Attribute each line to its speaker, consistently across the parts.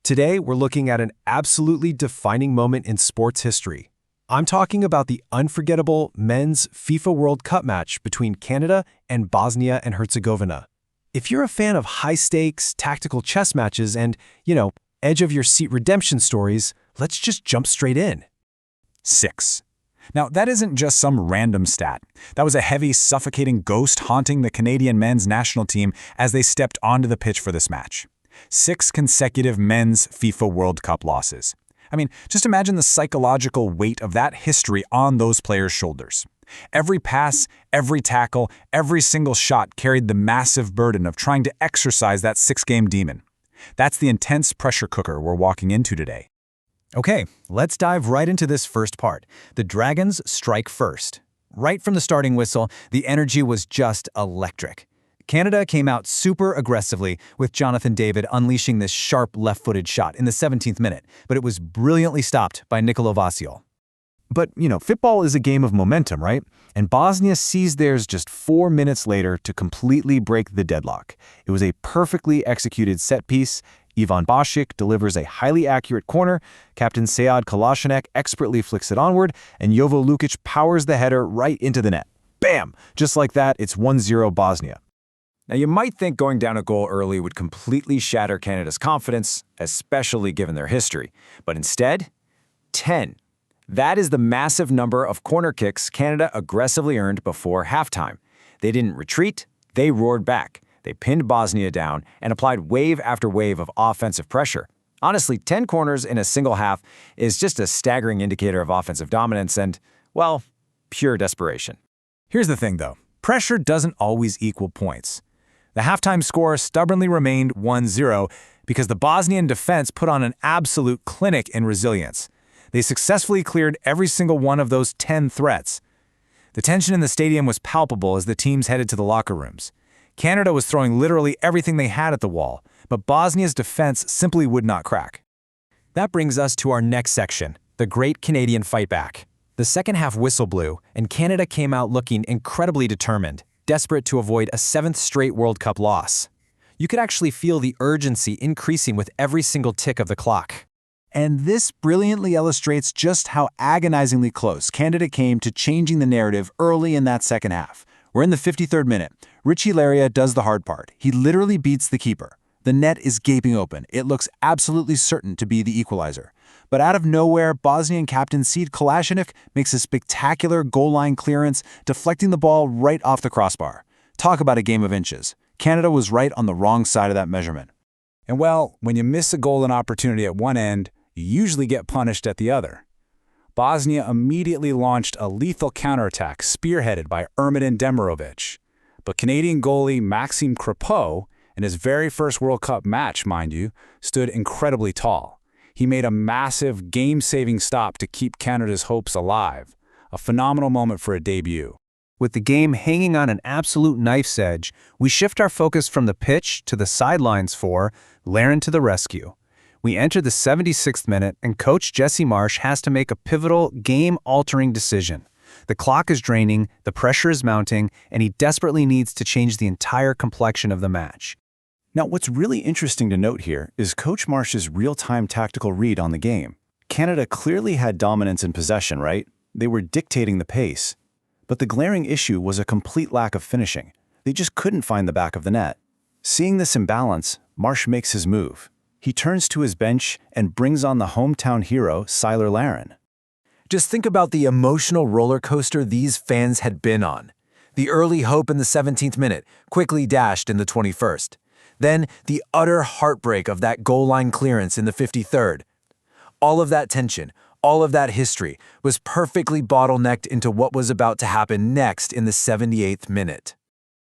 Speaker 1: Today, we're looking at an absolutely defining moment in sports history. I'm talking about the unforgettable men's FIFA World Cup match between Canada and Bosnia and Herzegovina. If you're a fan of high-stakes, tactical chess matches and, edge-of-your-seat redemption stories, let's just jump straight in.
Speaker 2: 6. Now, that isn't just some random stat. That was a heavy, suffocating ghost haunting the Canadian men's national team as they stepped onto the pitch for this match. 6 consecutive men's FIFA World Cup losses. I mean, just imagine the psychological weight of that history on those players' shoulders. Every pass, every tackle, every single shot carried the massive burden of trying to exorcise that 6-game demon. That's the intense pressure cooker we're walking into today.
Speaker 1: Okay, let's dive right into this first part. The Dragons strike first. Right from the starting whistle, the energy was just electric. Canada came out super aggressively, with Jonathan David unleashing this sharp left-footed shot in the 17th minute, but it was brilliantly stopped by Nikola Vasilj. But, football is a game of momentum, right? And Bosnia seized theirs just 4 minutes later to completely break the deadlock. It was a perfectly executed set piece. Ivan Bašić delivers a highly accurate corner, Captain Sead Kolašinac expertly flicks it onward, and Jovo Lukić powers the header right into the net. Bam! Just like that, it's 1-0 Bosnia.
Speaker 2: Now, you might think going down a goal early would completely shatter Canada's confidence, especially given their history. But instead, 10. That is the massive number of corner kicks Canada aggressively earned before halftime. They didn't retreat, they roared back. They pinned Bosnia down and applied wave after wave of offensive pressure. Honestly, 10 corners in a single half is just a staggering indicator of offensive dominance and, well, pure desperation. Here's the thing, though. Pressure doesn't always equal points. The halftime score stubbornly remained 1-0 because the Bosnian defense put on an absolute clinic in resilience. They successfully cleared every single one of those 10 threats. The tension in the stadium was palpable as the teams headed to the locker rooms. Canada was throwing literally everything they had at the wall, but Bosnia's defense simply would not crack.
Speaker 1: That brings us to our next section, the Great Canadian Fightback. The second half whistle blew, and Canada came out looking incredibly determined, desperate to avoid a 7th straight World Cup loss. You could actually feel the urgency increasing with every single tick of the clock.
Speaker 2: And this brilliantly illustrates just how agonizingly close Canada came to changing the narrative early in that second half. We're in the 53rd minute. Richie Laryea does the hard part. He literally beats the keeper. The net is gaping open. It looks absolutely certain to be the equalizer. But out of nowhere, Bosnian captain Sead Kolašinac makes a spectacular goal line clearance, deflecting the ball right off the crossbar. Talk about a game of inches. Canada was right on the wrong side of that measurement. And well, when you miss a golden opportunity at one end, you usually get punished at the other. Bosnia immediately launched a lethal counterattack spearheaded by Ermedin Demirovic. But Canadian goalie Maxime Crepeau, in his very first World Cup match, mind you, stood incredibly tall. He made a massive, game-saving stop to keep Canada's hopes alive. A phenomenal moment for a debut.
Speaker 1: With the game hanging on an absolute knife's edge, we shift our focus from the pitch to the sidelines for Larin to the rescue. We enter the 76th minute, and coach Jesse Marsch has to make a pivotal, game-altering decision. The clock is draining, the pressure is mounting, and he desperately needs to change the entire complexion of the match.
Speaker 3: Now, what's really interesting to note here is Coach Marsch's real-time tactical read on the game. Canada clearly had dominance in possession, right? They were dictating the pace. But the glaring issue was a complete lack of finishing. They just couldn't find the back of the net. Seeing this imbalance, Marsch makes his move. He turns to his bench and brings on the hometown hero, Cyle Larin.
Speaker 1: Just think about the emotional roller coaster these fans had been on. The early hope in the 17th minute, quickly dashed in the 21st. Then the utter heartbreak of that goal line clearance in the 53rd. All of that tension, all of that history, was perfectly bottlenecked into what was about to happen next in the 78th minute.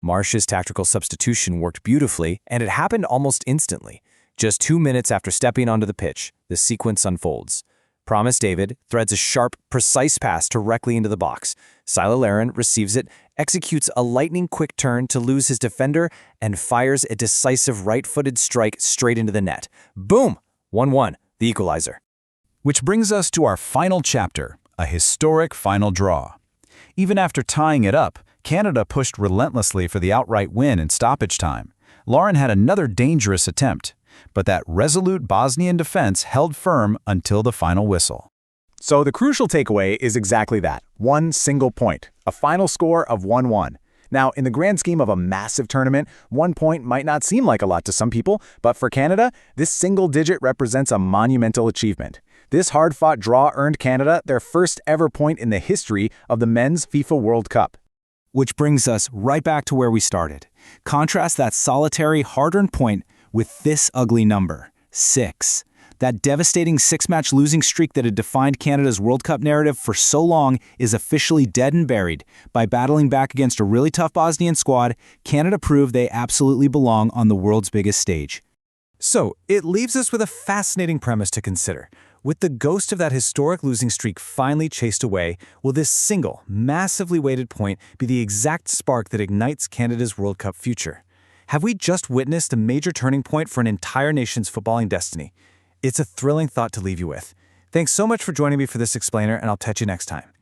Speaker 2: Marsch's tactical substitution worked beautifully, and it happened almost instantly. Just 2 minutes after stepping onto the pitch, the sequence unfolds. Promise David threads a sharp, precise pass directly into the box. Cyle Larin receives it, executes a lightning-quick turn to lose his defender, and fires a decisive right-footed strike straight into the net. Boom! 1-1, the equalizer. Which brings us to our final chapter, a historic final draw. Even after tying it up, Canada pushed relentlessly for the outright win in stoppage time. Larin had another dangerous attempt.
Speaker 1: but that resolute Bosnian defense held firm until the final whistle.
Speaker 2: So the crucial takeaway is exactly that, one single point, a final score of 1-1. Now, in the grand scheme of a massive tournament, 1 point might not seem like a lot to some people, but for Canada, this single digit represents a monumental achievement. This hard-fought draw earned Canada their first ever point in the history of the Men's FIFA World Cup.
Speaker 1: Which brings us right back to where we started. Contrast that solitary, hard-earned point with this ugly number, 6. That devastating 6-match losing streak that had defined Canada's World Cup narrative for so long is officially dead and buried. By battling back against a really tough Bosnian squad, Canada proved they absolutely belong on the world's biggest stage. So, it leaves us with a fascinating premise to consider. With the ghost of that historic losing streak finally chased away, will this single, massively weighted point be the exact spark that ignites Canada's World Cup future? Have we just witnessed a major turning point for an entire nation's footballing destiny? It's a thrilling thought to leave you with. Thanks so much for joining me for this explainer, and I'll catch you next time.